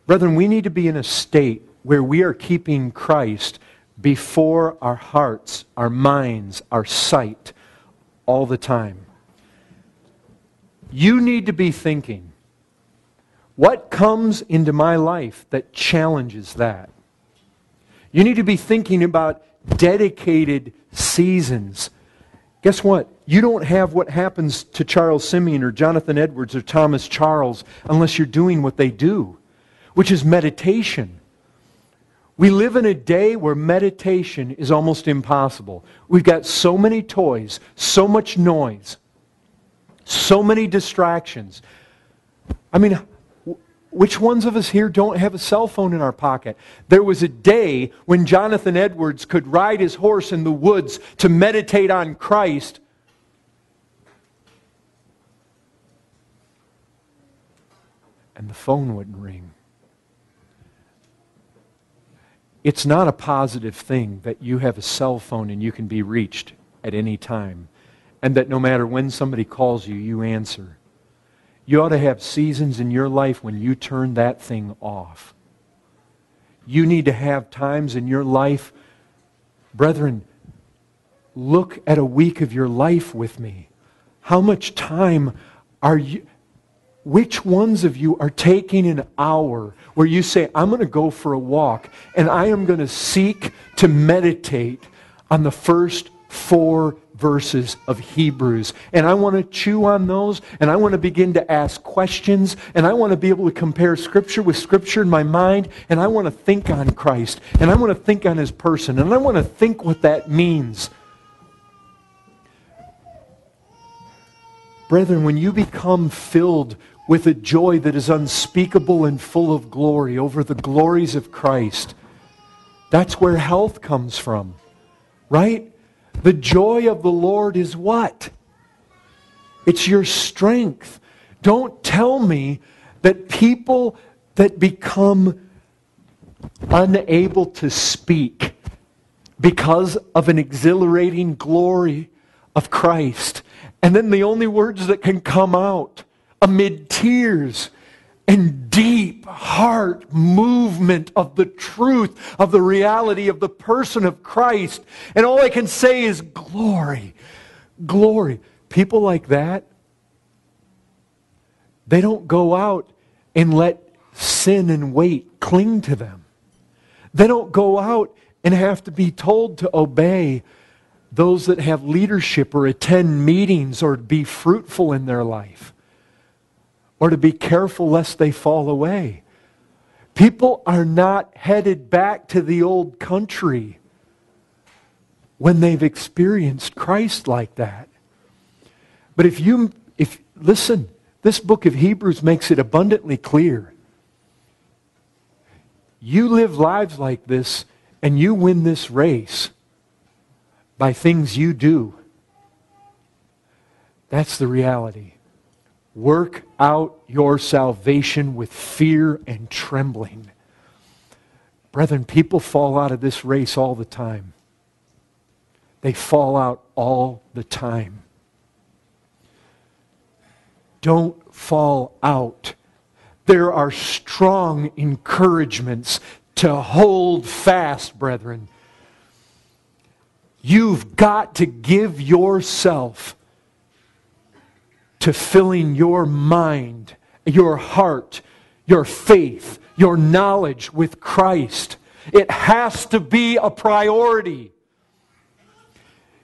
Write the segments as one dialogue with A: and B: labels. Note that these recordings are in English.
A: Brethren, we need to be in a state where we are keeping Christ before our hearts, our minds, our sight all the time. You need to be thinking, what comes into my life that challenges that? You need to be thinking about dedicated seasons. Guess what? You don't have what happens to Charles Simeon or Jonathan Edwards or Thomas Charles unless you're doing what they do, which is meditation. We live in a day where meditation is almost impossible. We've got so many toys, so much noise, so many distractions. I mean, which ones of us here don't have a cell phone in our pocket? There was a day when Jonathan Edwards could ride his horse in the woods to meditate on Christ. And the phone wouldn't ring. It's not a positive thing that you have a cell phone and you can be reached at any time, and that no matter when somebody calls you, you answer. You ought to have seasons in your life when you turn that thing off. You need to have times in your life, brethren, look at a week of your life with me. How much time are you... Which ones of you are taking an hour where you say, I'm going to go for a walk and I am going to seek to meditate on the first 4 verses of Hebrews, and I want to chew on those, and I want to begin to ask questions, and I want to be able to compare Scripture with Scripture in my mind, and I want to think on Christ, and I want to think on His person, and I want to think what that means. Brethren, when you become filled with a joy that is unspeakable and full of glory over the glories of Christ, that's where health comes from, right? The joy of the Lord is what? It's your strength. Don't tell me that people that become unable to speak because of an exhilarating glory of Christ, and then the only words that can come out amid tears and deep heart movement of the truth of the reality of the person of Christ, and all I can say is glory, glory. People like that, they don't go out and let sin and weight cling to them. They don't go out and have to be told to obey those that have leadership or attend meetings or be fruitful in their life, or to be careful lest they fall away. People are not headed back to the old country when they've experienced Christ like that. But listen, this book of Hebrews makes it abundantly clear. You live lives like this and you win this race by things you do. That's the reality. Work out your salvation with fear and trembling. Brethren, people fall out of this race all the time. They fall out all the time. Don't fall out. There are strong encouragements to hold fast, brethren. You've got to give yourself to filling your mind, your heart, your faith, your knowledge with Christ. It has to be a priority.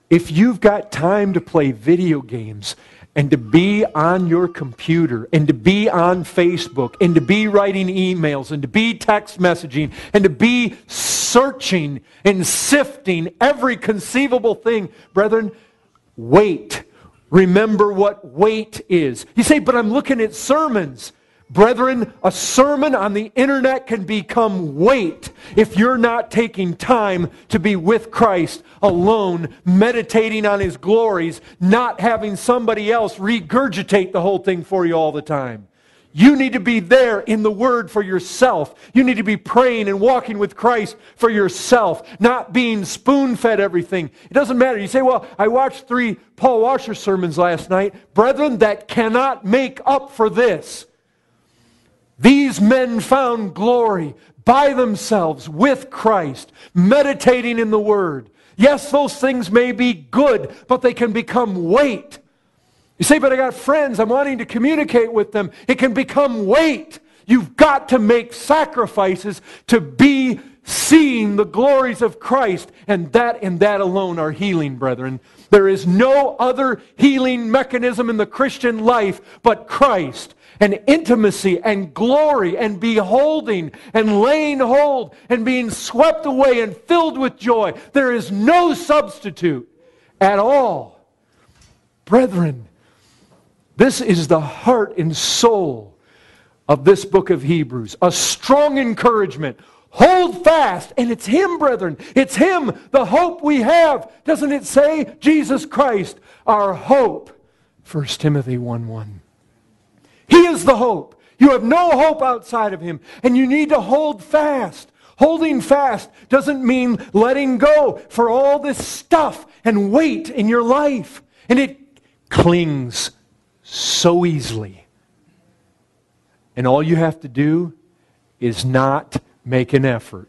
A: If you've got time to play video games and to be on your computer and to be on Facebook and to be writing emails and to be text messaging and to be searching and sifting every conceivable thing, brethren, wait. Remember what wait is. You say, but I'm looking at sermons. Brethren, a sermon on the internet can become weight if you're not taking time to be with Christ alone, meditating on His glories, not having somebody else regurgitate the whole thing for you all the time. You need to be there in the Word for yourself. You need to be praying and walking with Christ for yourself, not being spoon-fed everything. It doesn't matter. You say, well, I watched 3 Paul Washer sermons last night. Brethren, that cannot make up for this. These men found glory by themselves with Christ, meditating in the Word. Yes, those things may be good, but they can become weight. You say, but I got friends, I'm wanting to communicate with them. It can become weight. You've got to make sacrifices to be seeing the glories of Christ, and that alone are healing, brethren. There is no other healing mechanism in the Christian life but Christ, and intimacy and glory and beholding and laying hold and being swept away and filled with joy. There is no substitute at all. Brethren, this is the heart and soul of this book of Hebrews. A strong encouragement. Hold fast. And it's Him, brethren. It's Him, the hope we have. Doesn't it say? Jesus Christ, our hope. 1 Timothy 1:1. He is the hope. You have no hope outside of Him. And you need to hold fast. Holding fast doesn't mean letting go for all this stuff and weight in your life. And it clings so easily. And all you have to do is not make an effort,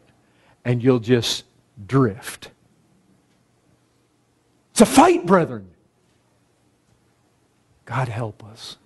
A: and you'll just drift. It's a fight, brethren. God help us.